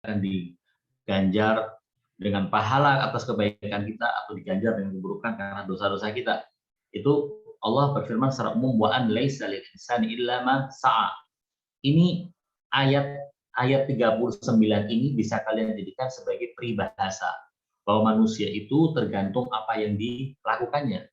akan diganjar dengan pahala atas kebaikan kita atau diganjar dengan keburukan karena dosa-dosa kita. Itu Allah berfirman secara umum, wa an laisa lil insani illa ma sa'a. Ini ayat 39 ini bisa kalian jadikan sebagai peribahasa bahwa manusia itu tergantung apa yang dilakukannya.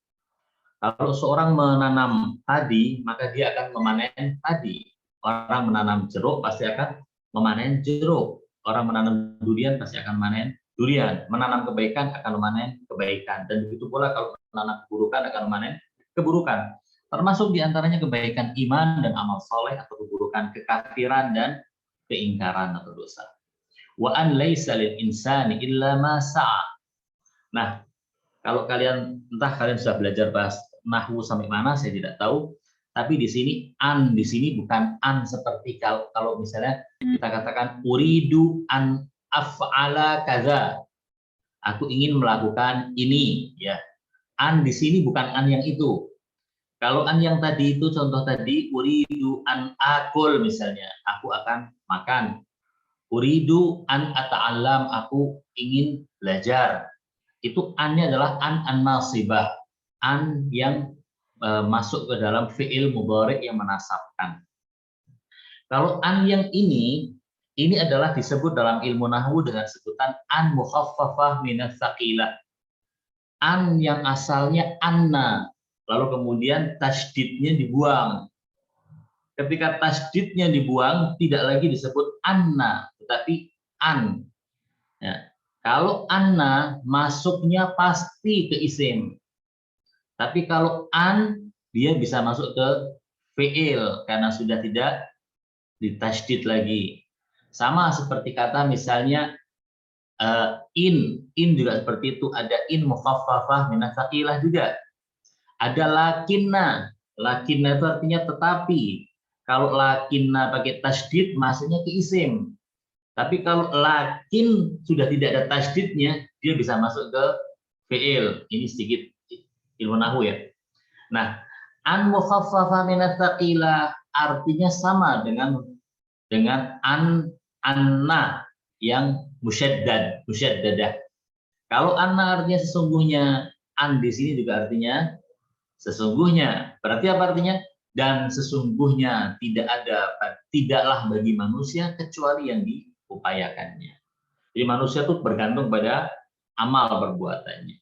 Kalau seorang menanam padi, maka dia akan memanen padi. Orang menanam jeruk pasti akan memanen jeruk. Orang menanam durian pasti akan memanen durian. Menanam kebaikan akan memanen kebaikan. Dan begitu pula kalau menanam keburukan akan memanen keburukan. Termasuk diantaranya kebaikan iman dan amal soleh atau keburukan kekafiran dan keingkaran atau dosa. Wa an laisa lil insani illa ma sa'a. Nah, kalau kalian sudah belajar bahas nahwu sampai mana saya tidak tahu, tapi di sini di sini bukan an seperti kalau misalnya kita katakan uridu an af'ala kaza. Aku ingin melakukan ini, ya. An di sini bukan an yang itu. Kalau an yang tadi itu contoh tadi uridu an akul misalnya, aku akan makan. Uridu an ata'allam, aku ingin belajar. Itu an-nya adalah an-nasibah, an yang masuk ke dalam fi'il mudhari' yang menasabkan. Kalau an yang ini adalah disebut dalam ilmu nahwu dengan sebutan an mukhaffafah minas tsaqilah. An yang asalnya anna, lalu kemudian tasydidnya dibuang. Ketika tasydidnya dibuang, tidak lagi disebut anna, tetapi an. Ya. Kalau anna masuknya pasti ke isim. Tapi kalau an dia bisa masuk ke fi'il karena sudah tidak ditasydid lagi. Sama seperti kata misalnya in juga seperti itu, ada in mukhaffafah minas tsaqilah juga. Ada lakinna itu artinya tetapi. Kalau lakinna pakai tasydid masuknya ke isim. Tapi kalau lakin sudah tidak ada tasydidnya, dia bisa masuk ke fi'il. Ini sedikit ilmu nahwu ya. Nah, an mukhaffafa minats tsaqilah artinya sama dengan anna yang musyaddadah. Kalau anna artinya sesungguhnya, an di sini juga artinya sesungguhnya. Berarti apa artinya? Dan sesungguhnya tidaklah bagi manusia kecuali yang diupayakannya. Jadi manusia itu bergantung pada amal perbuatannya.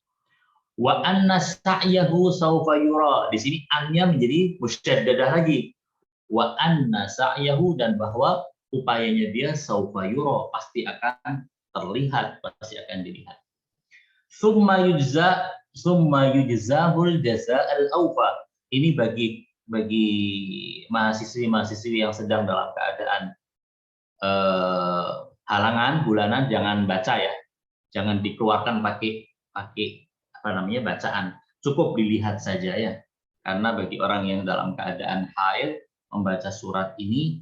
Wa anna sa'yahu sawfa yura. Di sini an-nya menjadi musyaddadah lagi. Wa anna sa'yahu, dan bahwa upayanya dia sawfa yura, pasti akan terlihat, pasti akan dilihat. Summa yujzahul jazaa'al awfa. Ini bagi mahasiswi yang sedang dalam keadaan halangan bulanan, jangan baca ya, jangan dikeluarkan pakai bacaan, cukup dilihat saja ya, karena bagi orang yang dalam keadaan haid membaca surat ini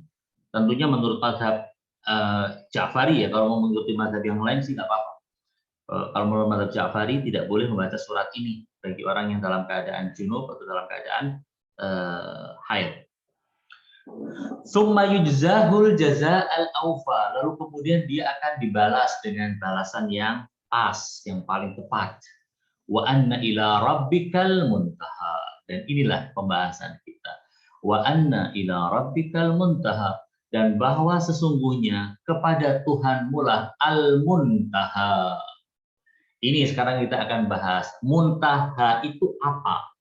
tentunya menurut mazhab Ja'fari ya, kalau mau mengikuti mazhab yang lain sih nggak apa-apa. Kalau menurut mazhab Ja'fari tidak boleh membaca surat ini bagi orang yang dalam keadaan junub atau dalam keadaan haid. Summa yujzahul jazaa'al awfa, lalu kemudian dia akan dibalas dengan balasan yang pas, yang paling tepat. Wa anna ila rabbikal muntaha, dan inilah pembahasan kita. Wa anna ila rabbikal muntaha, dan bahwa sesungguhnya kepada Tuhanmu lah al-muntaha. Ini sekarang kita akan bahas muntaha itu apa.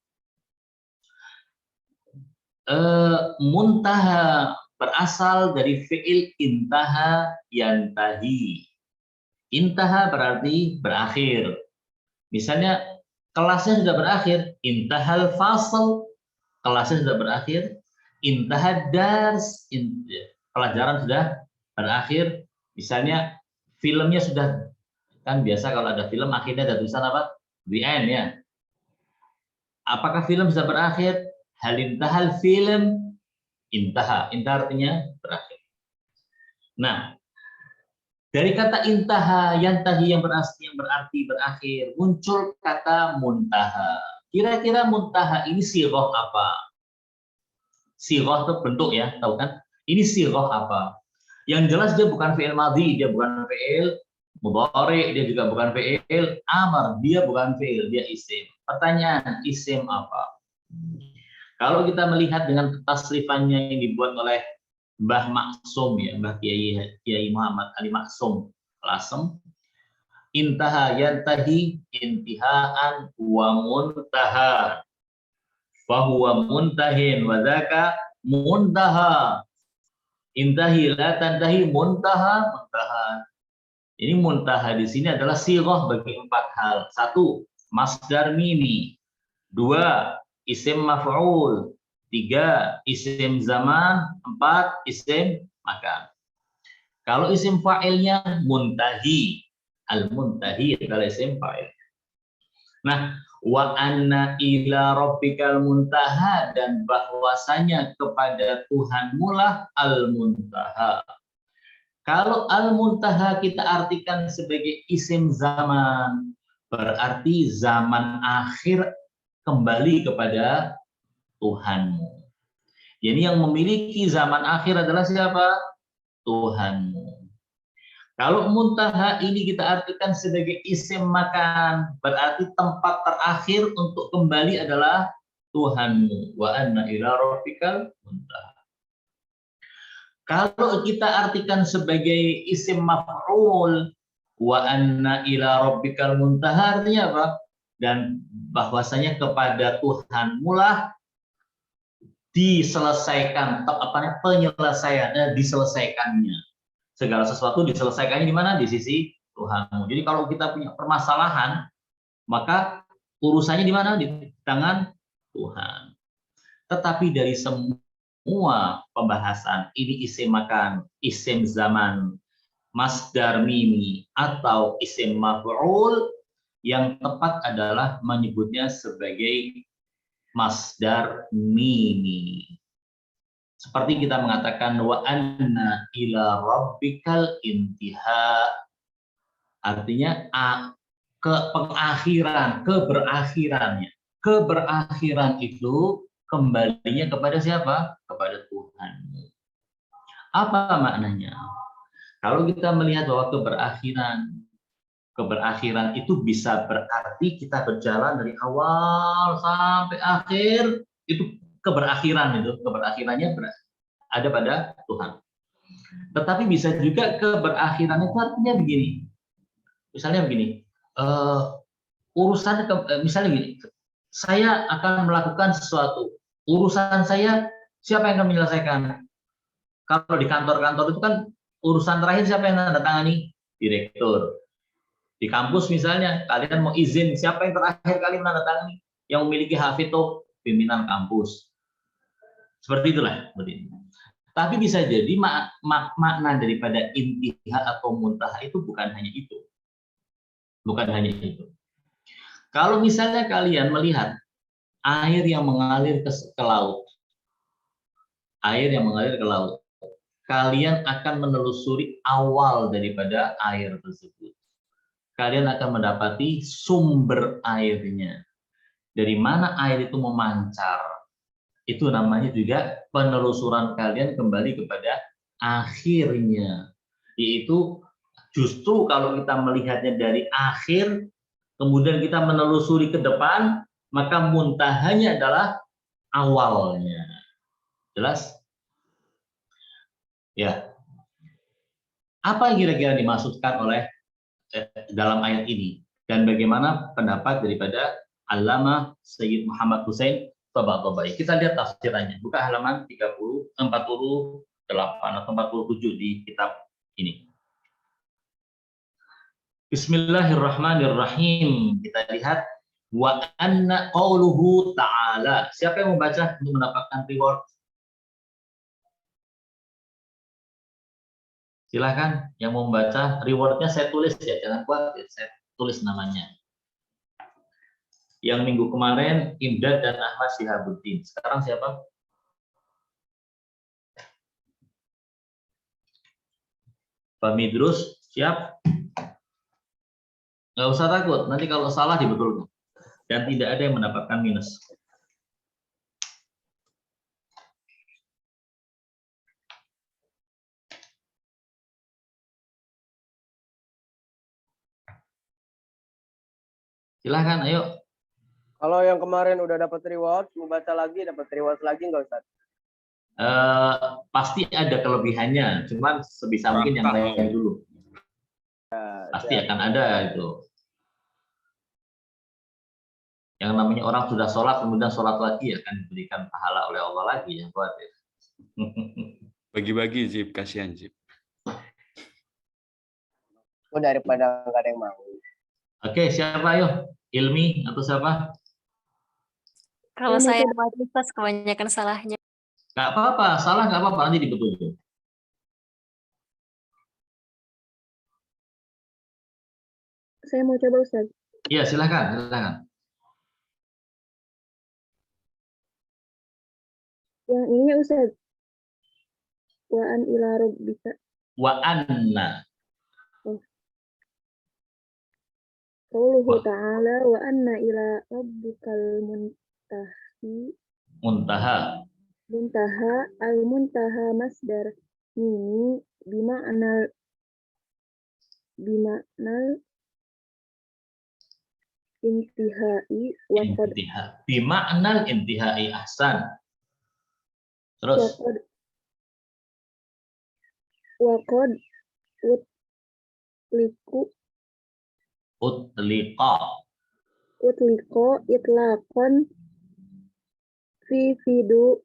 Muntaha berasal dari fi'il intaha yantahi. Intaha berarti berakhir. Misalnya kelasnya sudah berakhir, intahal fasal, kelasnya sudah berakhir. Intahad dars, pelajaran sudah berakhir. Misalnya filmnya sudah, kan biasa kalau ada film akhirnya ada tulisan apa? The end ya. Apakah film sudah berakhir? Hal intahal film, intaha. Intaha artinya berakhir. Nah, dari kata intaha yantahi yang berarti berakhir, muncul kata muntaha. Kira-kira muntaha ini sirah apa? Sirah itu bentuk ya, tahu kan? Ini sirah apa? Yang jelas dia bukan fi'il madhi, dia bukan fi'il mudhari, dia juga bukan fi'il amar, dia bukan fi'il, dia isim. Pertanyaan, isim apa? Kalau kita melihat dengan tasrifannya yang dibuat oleh Mbah Maksum ya, Mbah Kiai Muhammad Ali Maksum Lasem, intaha yantahi intihaan wa muntaha. Fahuwa muntahin wa dzaka muntaha. Intahi la tantahi muntaha muntaha. Ini muntaha di sini adalah sighah bagi 4 hal. 1, masdar mimi. 2, isim maf'ul. 3, isim zaman. 4, isim makan. Kalau isim fa'ilnya muntahi. Al-muntahi adalah isim fa'il. Nah, wa anna ila rabbikal muntaha, dan bahwasanya kepada Tuhanmu lah al-muntaha. Kalau al-muntaha kita artikan sebagai isim zaman, berarti zaman akhir kembali kepada Tuhanmu. Jadi yang memiliki zaman akhir adalah siapa? Tuhanmu. Kalau muntaha ini kita artikan sebagai isim makan, berarti tempat terakhir untuk kembali adalah Tuhanmu. Wa anna ila rabbikal muntaha. Kalau kita artikan sebagai isim maf'ul, wa anna ila rabbikal muntaha, artinya apa? Dan bahwasanya kepada Tuhanmu lah diselesaikan, penyelesaiannya, diselesaikannya. Segala sesuatu diselesaikannya di mana? Di sisi Tuhanmu. Jadi kalau kita punya permasalahan, maka urusannya di mana? Di tangan Tuhan. Tetapi dari semua pembahasan, ini isim makan, isim zaman, masdar mimi, atau isim maf'ul, yang tepat adalah menyebutnya sebagai masdar mimi. Seperti kita mengatakan wa anna ila rabbikal intiha, artinya ke pengakhiran, keberakhirannya. Keberakhiran itu kembalinya kepada siapa? Kepada Tuhanmu. Apa maknanya? Kalau kita melihat bahwa keberakhiran itu bisa berarti kita berjalan dari awal sampai akhir, itu keberakhirannya ada pada Tuhan. Tetapi bisa juga keberakhiran itu artinya begini. Misalnya begini, misalnya begini, saya akan melakukan sesuatu, urusan saya siapa yang akan menyelesaikan? Kalau di kantor-kantor itu kan urusan terakhir siapa yang menandatangani? Direktur. Di kampus misalnya, kalian mau izin, siapa yang terakhir kali menandatangani? Yang memiliki hak veto, pimpinan kampus. Seperti itulah. Tapi bisa jadi makna daripada intiha atau muntaha itu bukan hanya itu. Bukan hanya itu. Kalau misalnya kalian melihat air yang mengalir ke laut, air yang mengalir ke laut, kalian akan menelusuri awal daripada air tersebut. Kalian akan mendapati sumber airnya. Dari mana air itu memancar. Itu namanya juga penelusuran kalian kembali kepada akhirnya. Yaitu justru kalau kita melihatnya dari akhir, kemudian kita menelusuri ke depan, maka muntahanya adalah awalnya. Jelas? Ya. Apa yang kira-kira dimaksudkan oleh dalam ayat ini? Dan bagaimana pendapat daripada Allamah Sayyid Muhammad Hussein Tabatabai. Kita lihat tafsirannya. Buka halaman 48 atau 47 di kitab ini. Bismillahirrahmanirrahim. Kita lihat wa anna qauluhu ta'ala. Siapa yang membaca untuk mendapatkan reward? Silakan yang mau membaca, rewardnya saya tulis ya, jangan khawatir, saya tulis namanya. Yang minggu kemarin Imdad dan Ahmad Syihabuddin. Sekarang siapa? Pak Midrus, siap? Nggak usah takut, nanti kalau salah dibetulkan. Dan tidak ada yang mendapatkan minus. Silahkan, ayo. Kalau yang kemarin udah dapat reward, mau baca lagi dapat reward lagi nggak Ustaz? Pasti ada kelebihannya, cuman sebisa mungkin yang lain dulu. Pasti akan ada itu. Yang namanya orang sudah sholat, kemudian sholat lagi akan diberikan pahala oleh Allah lagi, yang khawatir. Bagi-bagi, Zip. Kasihan, Zip. Oh, daripada nggak ada yang mau. Oke, siapa ayo? Ilmi atau siapa? Kalau saya pas kebanyakan salahnya. Nggak apa-apa, salah nggak apa-apa, nanti dibetulin. Saya mau coba Ustaz. Iya, silahkan, silahkan. Yang ini ya Ustaz. Wa an ila rabbika. Wa anna. Qauluhu ta'ala wa anna ila rabbikal muntahi. Muntaha. Muntaha al-muntaha masdar mimi bima'nal intihai wa qad Intiha. Bima'nal intihai ahsan. Terus. wa qad utliqa itlaqan fi fidu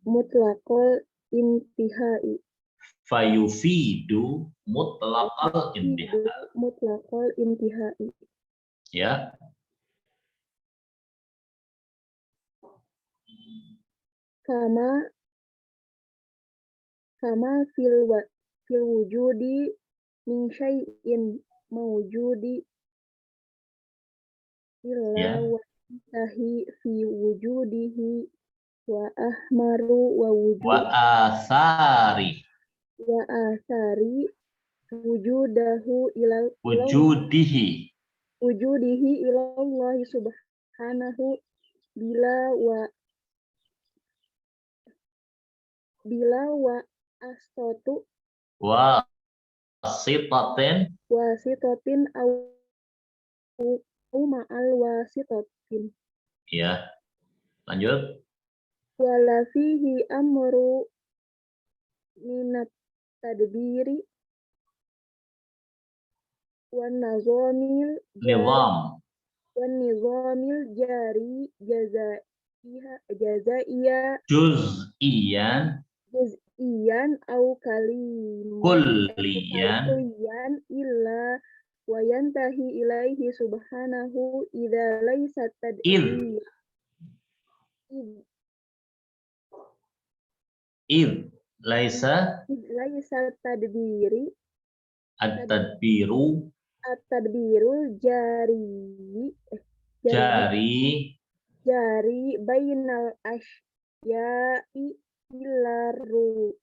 mutlaqal intihai. Fayufidu mutlaqal intihai. Mutlaqal intihai. Ya. Kama fil wujudi min syai'in mawjudi illa wa tahi fi wujudihi wa ahmaru wa asari wujudihi ilallah subhanahu bila wa astatu wasitatin au ma'al wasitatin. Ya, lanjut. Wala fihi amru minat tadbiri wan nizamil jari juz'iyan au kulliyan illa wa yantahi ilaihi subhanahu idza laisa tadbir laisa tadbiri at-tadbiru jari bainal asya'i ilaru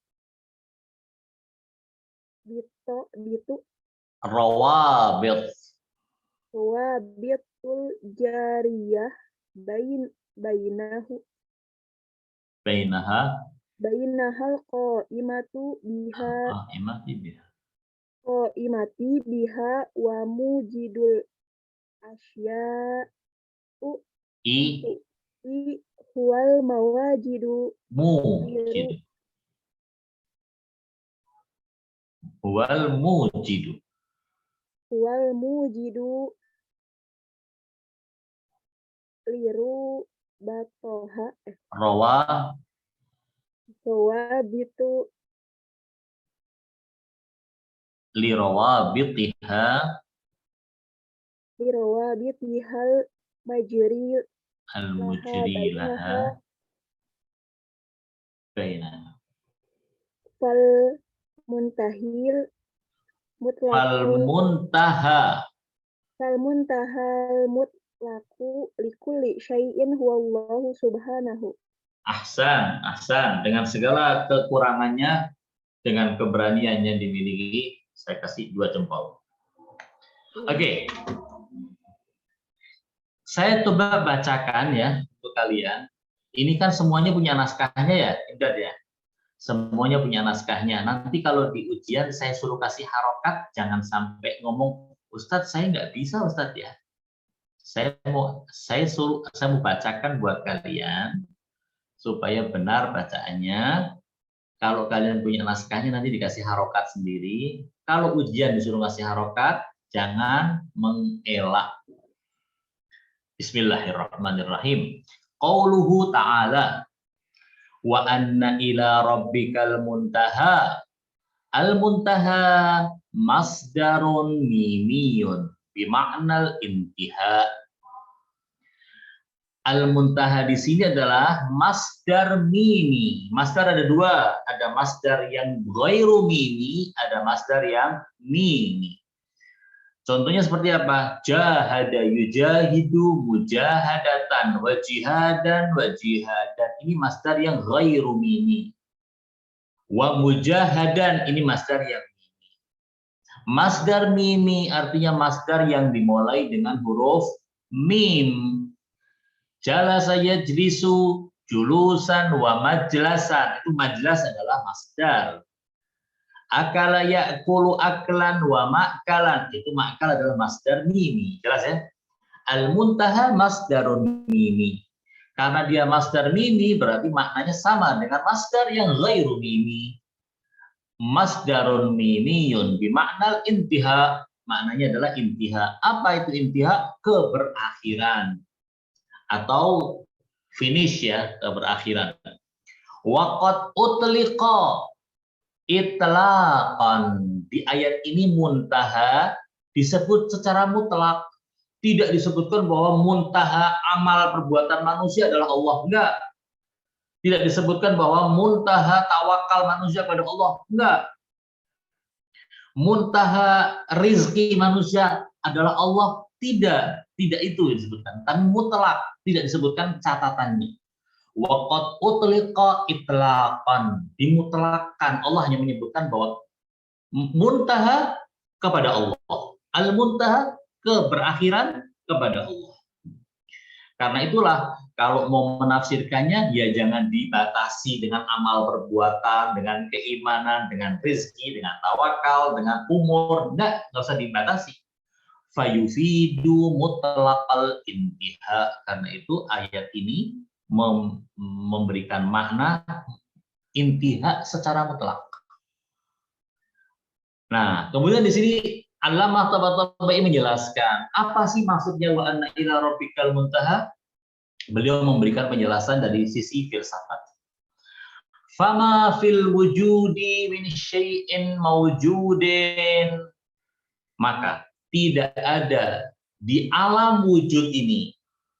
bitu rawabitul jariyah bainahal qaimati biha wa mujidul asya'u huwal mawajidu huwal mujidu liru batoha bitu lirawabitihal majri laha bainaha fal muntahal mutlaqu likulli syai'in huwallahu subhanahu. Ahsan. Dengan segala kekurangannya, dengan keberanian yang dimiliki, saya kasih 2 jempol. Oke. Saya coba bacakan ya untuk kalian. Ini kan semuanya punya naskahnya ya, Imdad ya. Semuanya punya naskahnya. Nanti kalau di ujian saya suruh kasih harokat, jangan sampai ngomong, Ustadz saya nggak bisa Ustadz ya. Saya mau bacakan buat kalian supaya benar bacaannya. Kalau kalian punya naskahnya nanti dikasih harokat sendiri. Kalau ujian disuruh ngasih harokat, jangan mengelak. Bismillahirrahmanirrahim. Qauluhu ta'ala wa anna ila rabbikal muntaha. Al-muntaha masdarun mimiyun bima'nal intiha. Al-muntaha di sini adalah masdar mimi. Masdar ada dua, ada masdar yang ghairu mimi, ada masdar yang mimi. Contohnya seperti apa? Jahada yujahidu mujahadatan wa jihadan wa jihadan. Ini masdar yang ghairu mimi. Wa mujahadan ini masdar yang mimi. Masdar mimi artinya masdar yang dimulai dengan huruf mim. Jalasa yajlisu julusan wa majlasan. Itu majlas adalah masdar. Akala ya'kulu aklan wa ma'kalan. Itu ma'kal adalah masdar mimi. Jelas ya? Al-muntaha masdarun mimi. Karena dia masdar mimi berarti maknanya sama dengan masdar yang ghairu mimi. Masdarun mimiyun bimaknal intiha. Maknanya adalah intiha. Apa itu intiha? Keberakhiran. Atau finish ya, keberakhiran. Waqad utliqa itlaqan. Di ayat ini muntaha disebut secara mutlak. Tidak disebutkan bahwa muntaha amal perbuatan manusia adalah Allah. Enggak. Tidak disebutkan bahwa muntaha tawakal manusia pada Allah. Enggak. Muntaha rizki manusia adalah Allah. Tidak itu disebutkan. Tapi mutlak, tidak disebutkan catatannya. Waqad utliqa itlaqan, dimutlakkan. Allah hanya menyebutkan bahwa muntaha kepada Allah. Al-muntaha keberakhiran kepada Allah. Karena itulah kalau mau menafsirkannya ya jangan dibatasi dengan amal perbuatan, dengan keimanan, dengan rezeki, dengan tawakal, dengan umur. Enggak usah dibatasi. Fayufidu mutlaqal intiha. Karena itu ayat ini memberikan makna intiha secara mutlak. Nah, kemudian di sini Allamah Tabatabai menjelaskan apa sih maksudnya wa anna ila rabbikal muntaha. Beliau memberikan penjelasan dari sisi filsafat. Fama fil wujudi min syai'in mawjudin. Maka tidak ada di alam wujud ini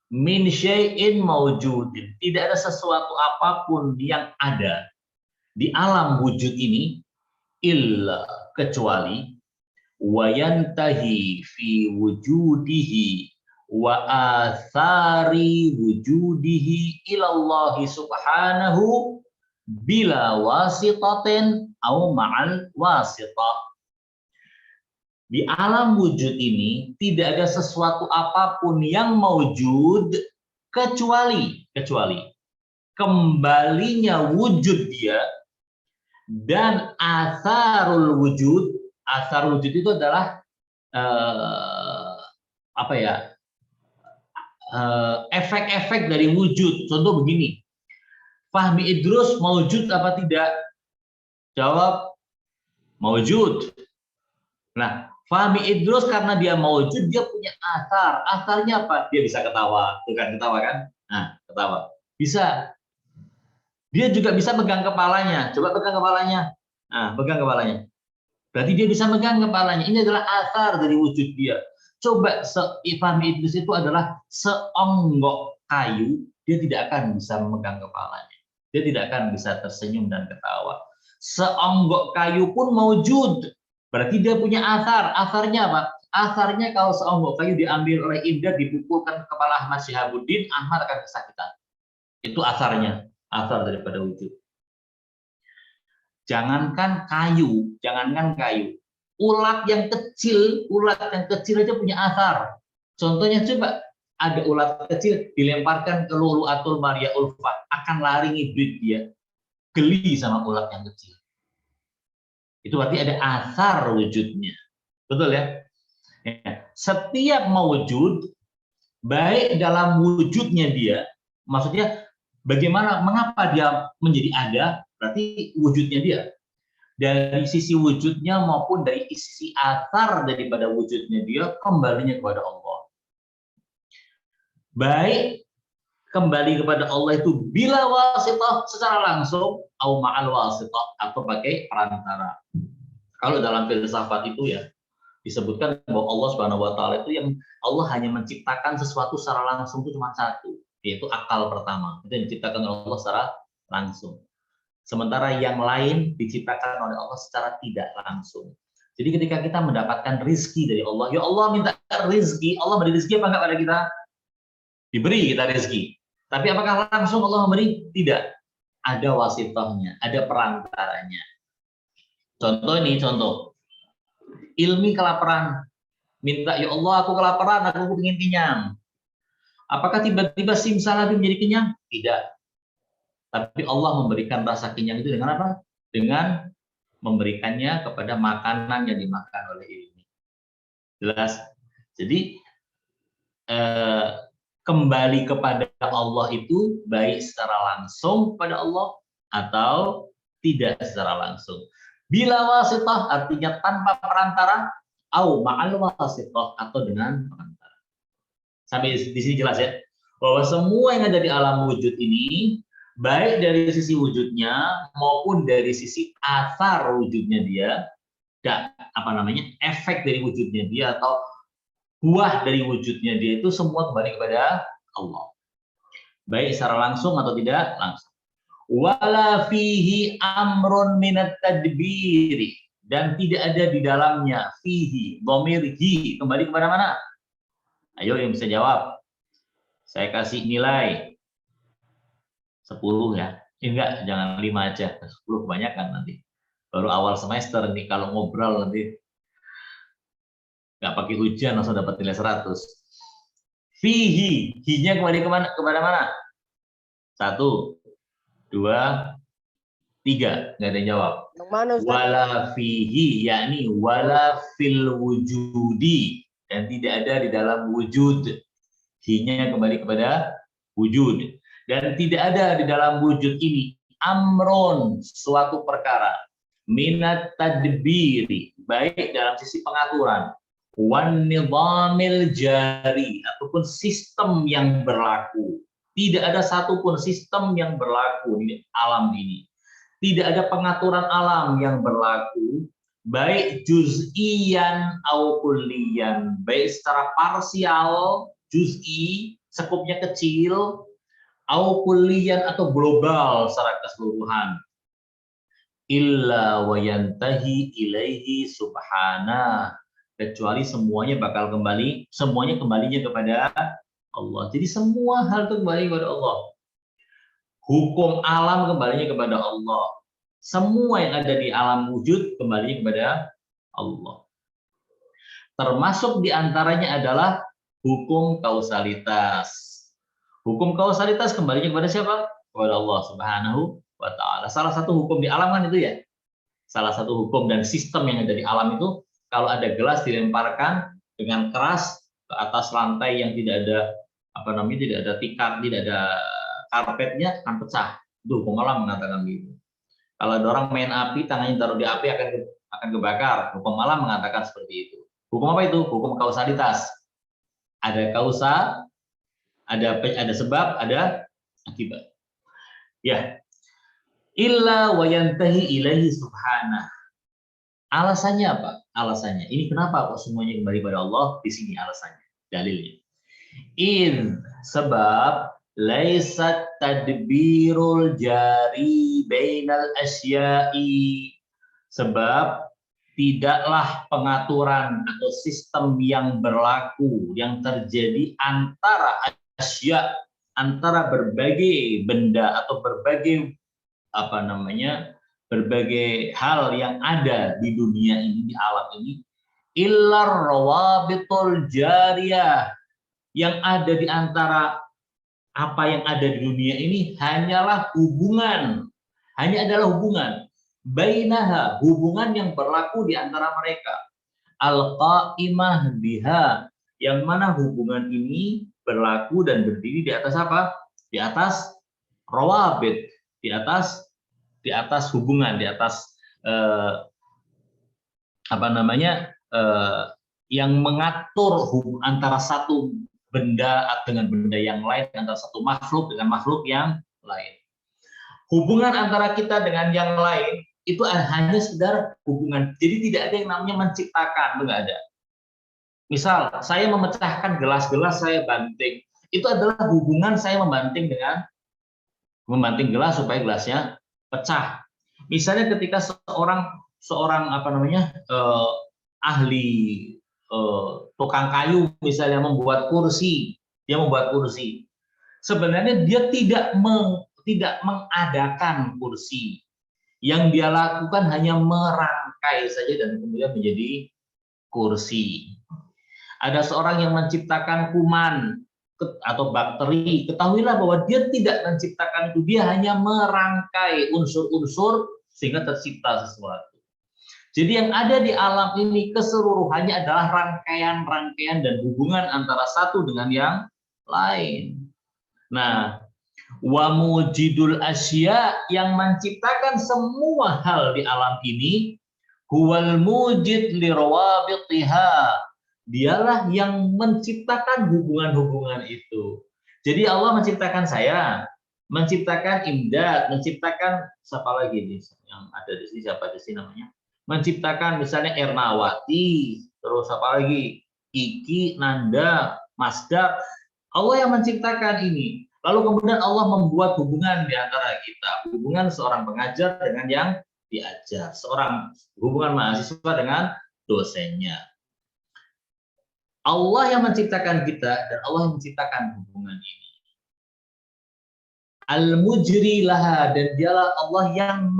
min syai'in mawjudin, tidak ada sesuatu apapun yang ada di alam wujud ini illa kecuali wayantahi fi wujudihi wa athari wujudihi ilallahi subhanahu bila wasitatin au ma'al wasitah. Di alam wujud ini tidak ada sesuatu apapun yang maujud kecuali kembalinya wujud dia dan asarul wujud. Asar wujud itu adalah efek-efek dari wujud. Contoh begini, Fahmi Idrus maujud apa tidak? Jawab maujud. Nah, Fahmi Idrus karena dia maujud, dia punya asar. Asarnya apa? Dia bisa ketawa. Bukan ketawa kan? Nah, ketawa. Bisa. Dia juga bisa pegang kepalanya. Coba pegang kepalanya. Nah, pegang kepalanya. Berarti dia bisa pegang kepalanya. Ini adalah asar dari wujud dia. Coba Fahmi Idrus itu adalah seonggok kayu. Dia tidak akan bisa memegang kepalanya. Dia tidak akan bisa tersenyum dan ketawa. Seonggok kayu pun maujud. Berarti dia punya asar. Asarnya apa? Asarnya kalau seonggok kayu diambil oleh Indra, dipukulkan kepala Ahmad Syihabuddin, Ahmad akan kesakitan. Itu asarnya. Asar daripada wujud. Jangankan kayu. Ulat yang kecil aja punya asar. Contohnya coba, ada ulat kecil dilemparkan ke Lu'lu'atul Maria Ulfa, akan lari ngibrit dia. Geli sama ulat yang kecil. Itu berarti ada asar wujudnya. Betul ya? Setiap mawujud baik dalam wujudnya dia, maksudnya bagaimana, mengapa dia menjadi ada, berarti wujudnya dia. Dari sisi wujudnya maupun dari sisi athar daripada wujudnya dia, kembalinya kepada Allah. Baik kembali kepada Allah itu bila wasitah secara langsung, au ma'al wasitah, atau pakai perantara. Kalau dalam filsafat itu ya, disebutkan bahwa Allah Subhanahu wa taala itu yang Allah hanya menciptakan sesuatu secara langsung itu cuma satu, yaitu akal pertama. Itu yang diciptakan oleh Allah secara langsung. Sementara yang lain diciptakan oleh Allah secara tidak langsung. Jadi ketika kita mendapatkan rizki dari Allah, ya Allah minta rizki, Allah beri rizki apa enggak pada kita? Diberi kita rizki. Tapi apakah langsung Allah memberi? Tidak. Ada wasitahnya, ada perantaranya. Contoh ini, contoh. Ilmi kelaparan. Minta, ya Allah aku kelaparan, aku ingin kenyang. Apakah tiba-tiba simsalabim menjadi kenyang? Tidak. Tapi Allah memberikan rasa kenyang itu dengan apa? Dengan memberikannya kepada makanan yang dimakan oleh ilmu. Jelas? Jadi kembali kepada Allah itu baik secara langsung kepada Allah atau tidak secara langsung. Bila wasitah artinya tanpa perantara, au ma'al wasitah atau dengan perantara. Sampai di sini jelas ya, bahwa semua yang ada di alam wujud ini, baik dari sisi wujudnya maupun dari sisi asar wujudnya dia, efek dari wujudnya dia atau buah dari wujudnya dia itu semua kembali kepada Allah. Baik secara langsung atau tidak langsung. Wala fihi amrun minat tadbiri, dan tidak ada di dalamnya fihi, dhamir hi, kembali kepada mana? Ayo yang bisa jawab. Saya kasih nilai 10 ya. Enggak, jangan 5 aja. 10 kebanyakan nanti. Baru awal semester nih, kalau ngobrol nanti nggak pakai ujian langsung dapat nilai 100. Fihi, hi-nya kembali kepada mana? 1, 2, 3, nggak ada yang jawab. Yang mana Ustaz? Wala fihi, yakni wala fil wujudi, dan tidak ada di dalam wujud. Hi-nya kembali kepada wujud, dan tidak ada di dalam wujud ini amron, suatu perkara, minat tadbiri, baik dalam sisi pengaturan, wan nizamil jari, ataupun sistem yang berlaku. Tidak ada satupun sistem yang berlaku di alam ini. Tidak ada pengaturan alam yang berlaku, baik juz'iyan atau kulliyan, baik secara parsial, juz'i, sekupnya kecil, atau kulliyan atau global secara keseluruhan. Illa wa yantahi ilaihi subhana, kecuali semuanya bakal kembali, semuanya kembalinya kepada Allah. Jadi semua hal itu kembali kepada Allah. Hukum alam kembalinya kepada Allah. Semua yang ada di alam wujud kembali kepada Allah. Termasuk diantaranya adalah hukum kausalitas. Hukum kausalitas kembalinya kepada siapa? Kepada Allah Subhanahu wa ta'ala. Salah satu hukum di alam kan itu ya. Salah satu hukum dan sistem yang ada di alam itu, kalau ada gelas dilemparkan dengan keras ke atas lantai yang tidak ada tidak ada tikar, tidak ada karpetnya, akan pecah. Itu hukum alam mengatakan gitu. Kalau ada orang main api, tangannya taruh di api akan kebakar. Hukum alam mengatakan seperti itu. Hukum apa itu? Hukum kausalitas. Ada kausa, ada sebab, ada akibat. Ya. Illa wa yantahi ilaihi subhanah. Alasannya apa? Alasannya. Ini kenapa kok semuanya kembali pada Allah? Di sini alasannya, dalilnya. Sebab laisat tadbirul jari bainal asya'i, sebab tidaklah pengaturan atau sistem yang berlaku yang terjadi antara asya, antara berbagai benda atau berbagai berbagai hal yang ada di dunia ini, di alam ini, illar rawabitul jariyah, yang ada di antara apa yang ada di dunia ini hanyalah hubungan, hanya adalah hubungan, bainaha, hubungan yang berlaku di antara mereka, al-qa'imah biha, yang mana hubungan ini berlaku dan berdiri di atas apa? Di atas rawabit, di atas hubungan, di atas yang mengatur antara satu benda dengan benda yang lain, antara satu makhluk dengan makhluk yang lain. Hubungan antara kita dengan yang lain itu hanya sekedar hubungan. Jadi tidak ada yang namanya menciptakan, enggak ada. Misal saya memecahkan gelas-gelas, saya banting, itu adalah hubungan saya membanting gelas supaya gelasnya pecah. Misalnya ketika seorang ahli tukang kayu misalnya membuat kursi, sebenarnya dia tidak mengadakan kursi. Yang dia lakukan hanya merangkai saja dan kemudian menjadi kursi. Ada seorang yang menciptakan kuman atau bakteri, ketahuilah bahwa dia tidak menciptakan itu, dia hanya merangkai unsur-unsur sehingga tercipta sesuatu. Jadi yang ada di alam ini keseluruhannya adalah rangkaian-rangkaian dan hubungan antara satu dengan yang lain. Nah, wa mujidul asya, yang menciptakan semua hal di alam ini, huwal mujid li rawabitiha, dialah yang menciptakan hubungan-hubungan itu. Jadi Allah menciptakan saya, menciptakan Imdad, menciptakan siapa lagi nih yang ada di sini, siapa di sini namanya? Menciptakan misalnya Ernawati, terus apa lagi? Kiki, Nanda, Masdar. Allah yang menciptakan ini. Lalu kemudian Allah membuat hubungan di antara kita, hubungan seorang pengajar dengan yang diajar, hubungan mahasiswa dengan dosennya. Allah yang menciptakan kita dan Allah yang menciptakan hubungan ini. Al-mujri laha, dan dialah Allah yang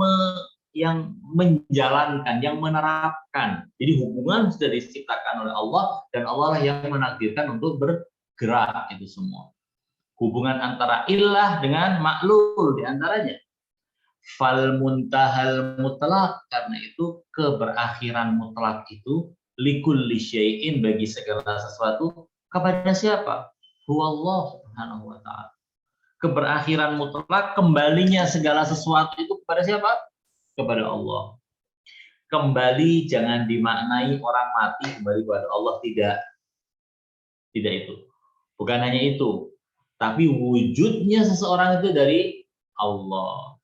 menjalankan, yang menerapkan. Jadi hubungan sudah diciptakan oleh Allah dan Allah lah yang menakdirkan untuk bergerak itu semua. Hubungan antara ilah dengan maklul di antaranya. Fal muntahal mutlak, karena itu keberakhiran mutlak itu likulli syai'in, bagi segala sesuatu, kepada siapa? Huwallah subhanahu wa ta'ala. Keberakhiran mutlak, kembalinya segala sesuatu itu kepada siapa? Kepada Allah. Kembali jangan dimaknai orang mati kembali kepada Allah, tidak itu. Bukan hanya itu, tapi wujudnya seseorang itu dari Allah.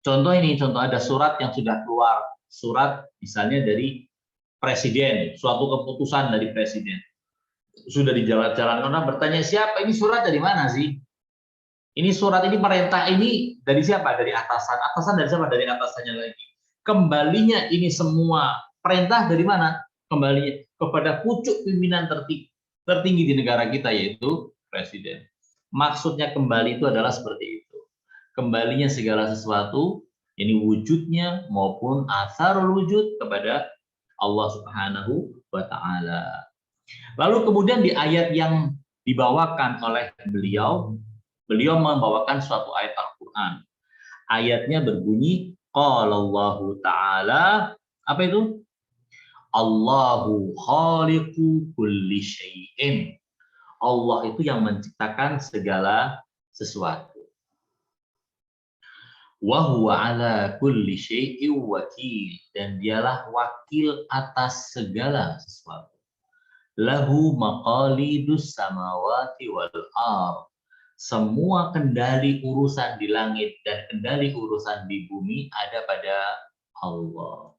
Contoh ada surat yang sudah keluar, surat misalnya dari presiden, suatu keputusan dari presiden. Sudah dijalankan, orang bertanya, siapa ini surat dari mana sih? Ini surat ini, perintah ini dari siapa? Dari atasan. Atasan dari siapa? Dari atasannya lagi. Kembalinya ini semua perintah dari mana? Kembalinya kepada pucuk pimpinan tertinggi di negara kita, yaitu presiden. Maksudnya kembali itu adalah seperti itu. Kembalinya segala sesuatu, ini wujudnya maupun asarul wujud kepada Allah Subhanahu wa ta'ala. Lalu kemudian di ayat yang dibawakan oleh beliau membawakan suatu ayat Al-Quran. Ayatnya berbunyi, Qalallahu ta'ala, apa itu? Allahu khaliqu kulli syai'in. Allah itu yang menciptakan segala sesuatu. Wa huwa ala kulli syai'in wakil, dan dialah wakil atas segala sesuatu. Lahu maqalidus samawati wal ardh. Semua kendali urusan di langit dan kendali urusan di bumi ada pada Allah.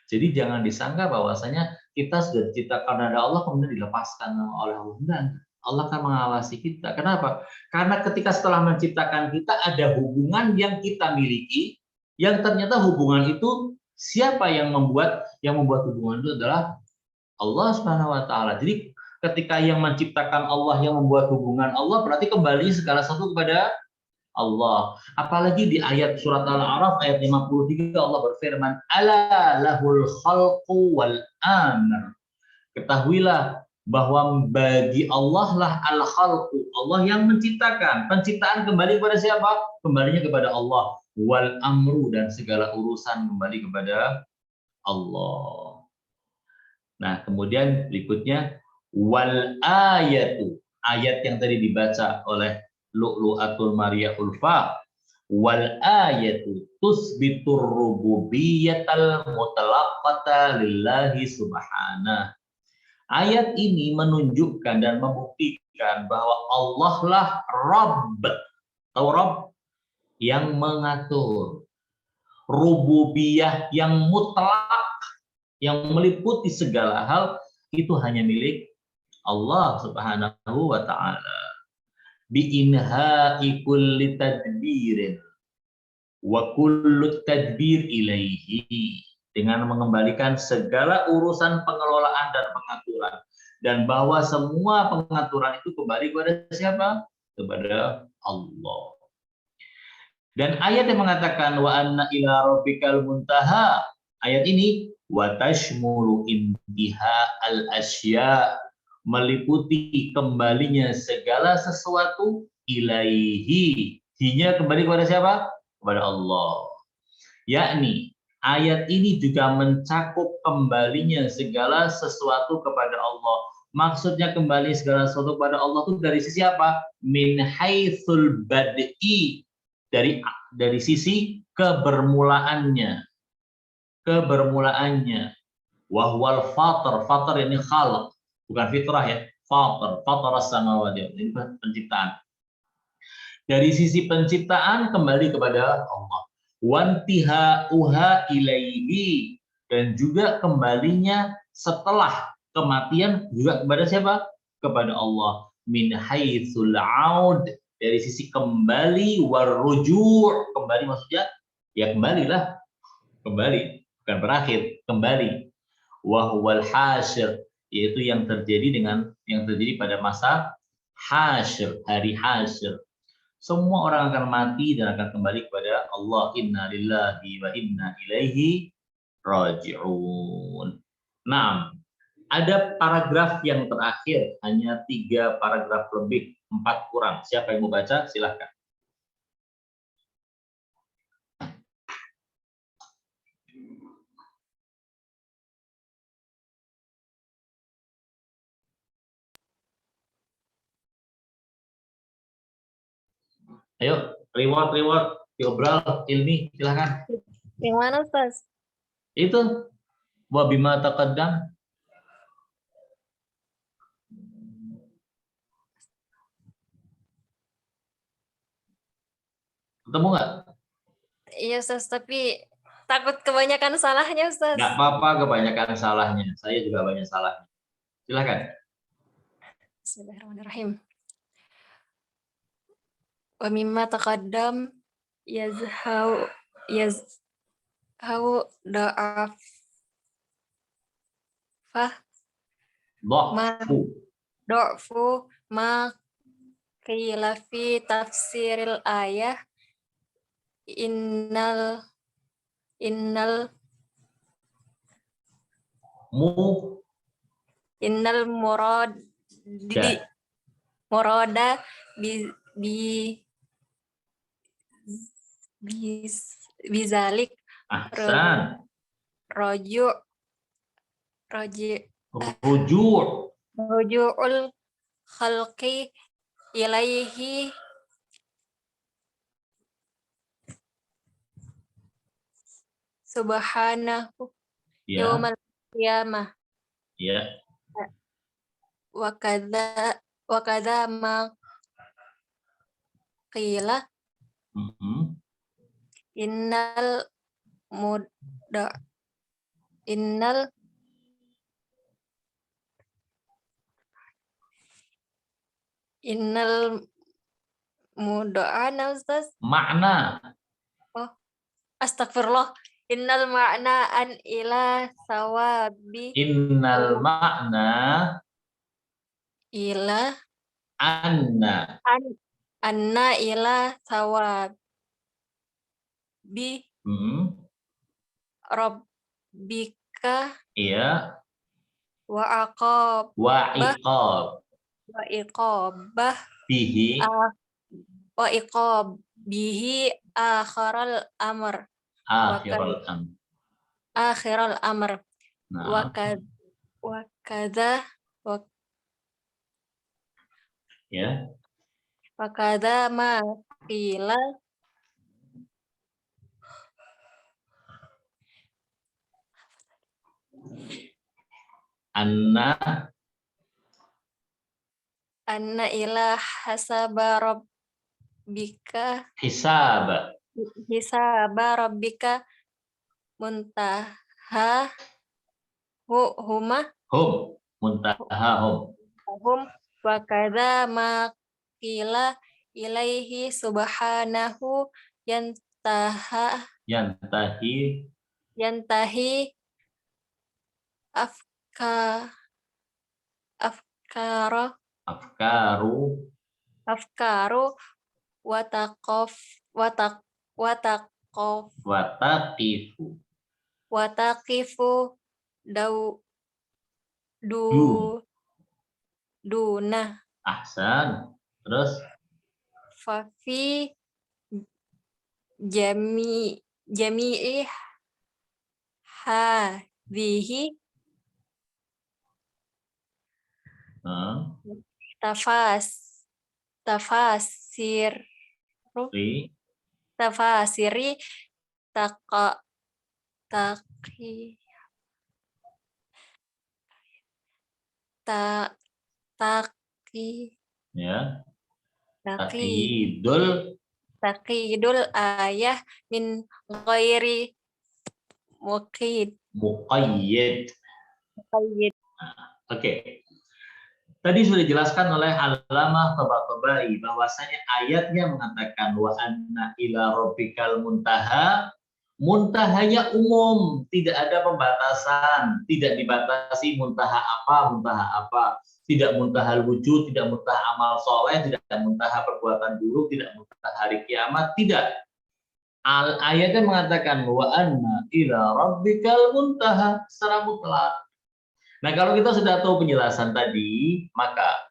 Jadi jangan disangka bahwasanya kita sudah diciptakan oleh Allah kemudian dilepaskan oleh Allah. Enggak. Allah akan mengawasi kita. Kenapa? Karena ketika setelah menciptakan kita ada hubungan yang kita miliki, yang ternyata hubungan itu siapa yang membuat hubungan itu adalah Allah Subhanahu wa ta'ala. Jadi ketika yang menciptakan Allah, yang membuat hubungan Allah, berarti kembali segala sesuatu kepada Allah. Apalagi di ayat surat Al-A'raf ayat 53 Allah berfirman, ala lahul khalqu wal amr. Ketahuilah bahwa bagi Allah lah al-khalqu, Allah yang menciptakan. Penciptaan kembali kepada siapa? Kembalinya kepada Allah. Wal amru, dan segala urusan kembali kepada Allah. Nah, kemudian berikutnya, Wal ayatu, ayat yang tadi dibaca oleh Lu'lu'atul Mariyatul Fa, wal ayatu tusbitur rububiyyatal mutlaqata lillahi subhanahu. Ayat ini menunjukkan dan membuktikan bahwa Allah lah Rabb, atau Rabb yang mengatur, rububiyah yang mutlak, yang meliputi segala hal, itu hanya milik Allah Subhanahu wa taala. Bi inha'i kulli tadbirin wa kullu tadbir ilaihi, dengan mengembalikan segala urusan pengelolaan dan pengaturan, dan bahwa semua pengaturan itu kembali kepada siapa? Kepada Allah. Dan ayat yang mengatakan wa anna ila rabbikal muntaha, ayat ini wa tashmulu intiha al asya, meliputi kembalinya segala sesuatu, ilaihi, hinya kembali kepada siapa? Kepada Allah. Yakni ayat ini juga mencakup kembalinya segala sesuatu kepada Allah. Maksudnya kembali segala sesuatu kepada Allah itu dari sisi apa? Min haitsul bad'i, dari sisi kebermulaannya. Wahwal fatar ini khalq, bukan fitrah ya. Fatar as-samawati, ini penciptaan. Dari sisi penciptaan kembali kepada Allah. Wantihauha ilaihi, dan juga kembalinya setelah kematian juga kepada siapa? Kepada Allah. Min haitsul aud, dari sisi kembali, warruju', kembali maksudnya ya kembalilah, kembali, bukan berakhir, kembali. Wahwal hasyr, yaitu yang terjadi pada masa hasyr, hari hasyr. Semua orang akan mati dan akan kembali kepada Allah. Inna lillahi wa inna ilaihi raji'un. Nah, ada paragraf yang terakhir, hanya 3 paragraf lebih, 4 kurang. Siapa yang mau baca? Silahkan. Ayo, reward, diobral, Ilmi, silahkan. Yang mana, Ustaz? Itu, wa bima taqaddam. Ketemu nggak? Iya, Ustaz, tapi takut kebanyakan salahnya, Ustaz. Nggak apa-apa kebanyakan salahnya. Saya juga banyak salahnya. Silahkan. Bismillahirrahmanirrahim. Wa mimma taqaddam yazhau da'af do'fu ma qila fi tafsiril ayah innal murada bizalik Ahsan. ruju'ul khalqi ilaihi subhanahu yaumal qiyamah. Ya. Wa kadza ma qila innal muda'ana, Ustaz. Makna. Oh, astagfirullah. Innal ma'na an ila sawabi. Innal ma'na Ila anna ila sawabi rabbika. Iya. Wa bihi akhiral amr. Akhiral amr. Wa kadza Ya. Fakadza ma qila Anna anna ila hasaba rabbika hisab. hisaba rabbika muntaha huma Hum. Muntahahum. hum wa kadza ma qila ilaihi subhanahu Yantahi yantahi afka afkara afkaru afkaru wataqof wataqof wataqifu. wataqifu dau du Du. duna Ahsan. Terus fafi jami'i hadhihi tafas tafasir Ri tafasiri taqa taqi ta taqi ya. taqi Taqyidul taqidul ayah min ghairi muqid muqayyid. muqayyid. Oke. Tadi sudah dijelaskan oleh Allamah Tabatabai bahwasanya ayatnya mengatakan wa anna ila rabbikal muntaha. Muntahanya umum, tidak ada pembatasan, tidak dibatasi muntaha apa, tidak muntaha wujud, tidak muntaha amal soleh, tidak muntaha perbuatan buruk, tidak muntaha hari kiamat, tidak. Ayatnya mengatakan wa anna ila rabbikal muntaha secara mutlak. Nah, kalau kita sudah tahu penjelasan tadi, maka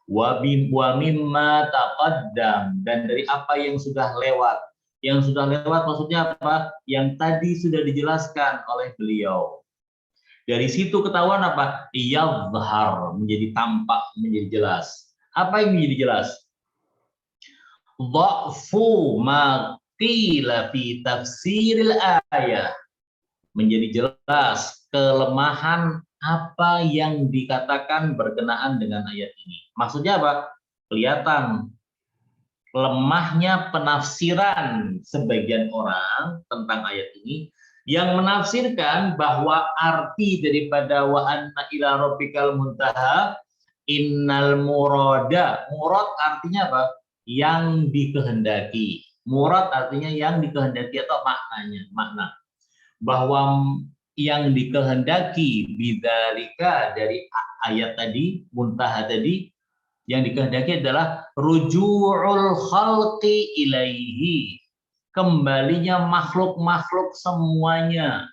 wa mimma taqaddam, dan dari apa yang sudah lewat. Yang sudah lewat maksudnya apa? Yang tadi sudah dijelaskan oleh beliau. Dari situ ketahuan apa? Yadhhar, menjadi tampak, menjadi jelas. Apa yang menjadi jelas? Dha'fu ma qila fi tafsiril ayah. Menjadi jelas kelemahan apa yang dikatakan berkenaan dengan ayat ini. Maksudnya apa? Kelihatan lemahnya penafsiran sebagian orang tentang ayat ini yang menafsirkan bahwa arti daripada wa anna ila rabbikal muntaha innal murada. Murad artinya apa? Yang dikehendaki. Murad artinya yang dikehendaki atau makna bahwa yang dikehendaki bidzalika dari ayat tadi, muntaha tadi, yang dikehendaki adalah ruju'ul khalqi ilaihi, kembalinya makhluk-makhluk semuanya.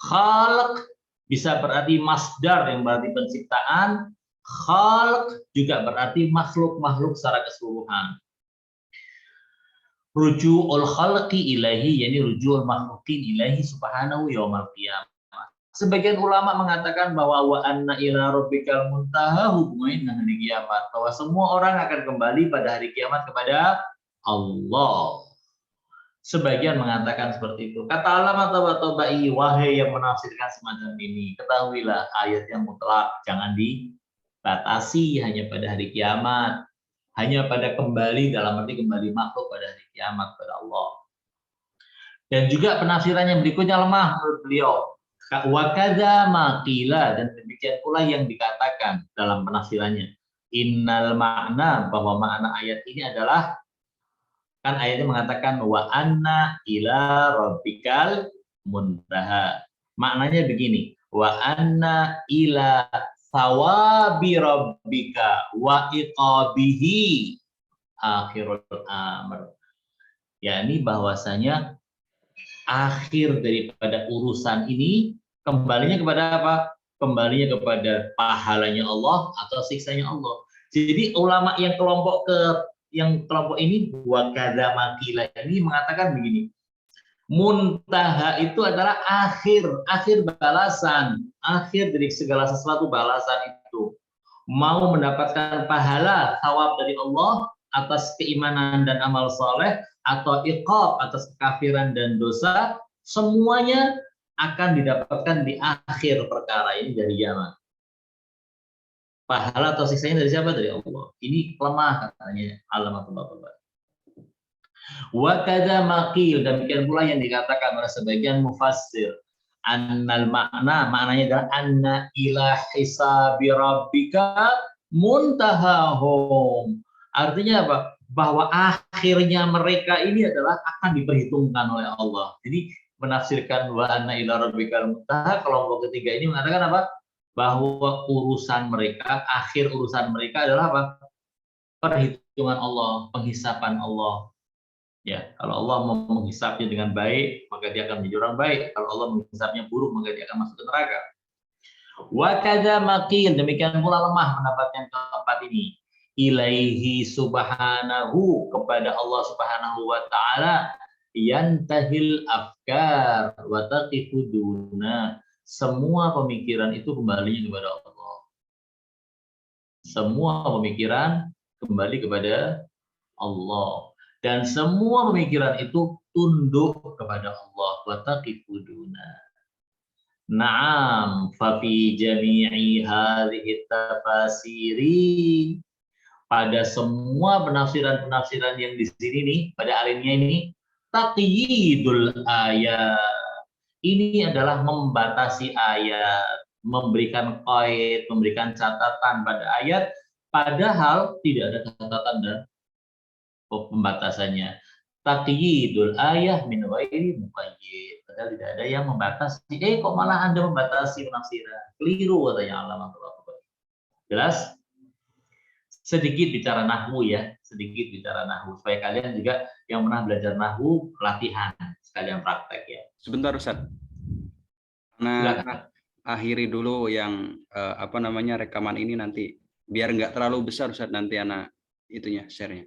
Khalq bisa berarti masdar yang berarti penciptaan, khalq juga berarti makhluk-makhluk secara keseluruhan. Ruju'ul khalqi ilaihi, yani ruju'ul makhlukin ilaihi subhanahu yaumal qiyamah. Sebagian ulama mengatakan bahwa wa anna ila rabbikal muntaha hubungannya dengan hari kiamat, bahwa semua orang akan kembali pada hari kiamat kepada Allah. Sebagian mengatakan seperti itu. Kata Allamah Tabatabai, wahai yang menafsirkan semacam ini, ketahuilah ayat yang mutlak jangan dibatasi hanya pada hari kiamat, hanya pada kembali, dalam arti kembali makhluk pada hari kiamat kepada Allah. Dan juga penafsiran yang berikutnya lemah menurut beliau. Wa kadza maqila, dan demikian pula yang dikatakan dalam penafsirannya. Innal makna, bahwa makna ayat ini adalah, kan ayatnya mengatakan wa anna ila rabbikal muntaha. Maknanya begini, wa anna ila thawabi rabbika wa iqabihi akhirul amr. yakni bahwasanya akhir daripada urusan ini kembalinya kepada apa? Kembalinya kepada pahalanya Allah atau siksanya Allah. Jadi ulama yang kelompok ini wa kadza maqila ini mengatakan begini. Muntaha itu adalah akhir balasan, akhir dari segala sesuatu balasan itu. mau mendapatkan pahala thawab dari Allah atas keimanan dan amal soleh, atau iqab atas kekafiran dan dosa, semuanya akan didapatkan di akhir perkara ini dari kiamat. Pahala atau siksanya dari siapa? Dari Allah. Ini lemah katanya alamatullah. Wa kadza maqil, demikian pula yang dikatakan oleh sebagian mufassir, annal maknanya adalah anna ila hisabi rabbika muntahahum. Artinya apa? Bahwa akhirnya mereka ini adalah akan diperhitungkan oleh Allah. Jadi menafsirkan wa anna ila rabbikal muntaha, kelompok ketiga ini mengatakan apa? Bahwa urusan mereka, akhir urusan mereka adalah apa? Perhitungan Allah, penghisapan Allah. Ya, kalau Allah mau menghisapnya dengan baik, maka dia akan menjadi orang baik. Kalau Allah menghisapnya buruk, maka dia akan masuk ke neraka. Wa kadza maqil, demikian pula lemah mendapatkan keempat ini. Ilaihi subhanahu, kepada Allah Subhanahu wa taala, yantahil afkar wa taqifu duna. Semua pemikiran itu kembali kepada Allah. Semua pemikiran kembali kepada Allah. Dan semua pemikiran itu tunduk kepada Allah. Wa taqifu duna. Naam, fa fi jami'i hadhihi tafasiri, pada semua penafsiran-penafsiran yang di sini nih, pada alinea ini, taqyidul ayat. Ini adalah membatasi ayat, memberikan qaid, memberikan catatan pada ayat, padahal tidak ada catatan dan pembatasannya. Taqyidul ayah min ghairi muqayyid. Padahal tidak ada yang membatasi. Kok malah Anda membatasi penafsiran? Keliru katanya alamatullah. Jelas? Sedikit bicara nahwu ya, sedikit bicara nahwu supaya kalian juga yang pernah belajar nahwu latihan sekalian praktek ya. Sebentar Ustaz. Nah, akhiri dulu yang rekaman ini nanti biar nggak terlalu besar Ustaz nanti anak itunya share-nya.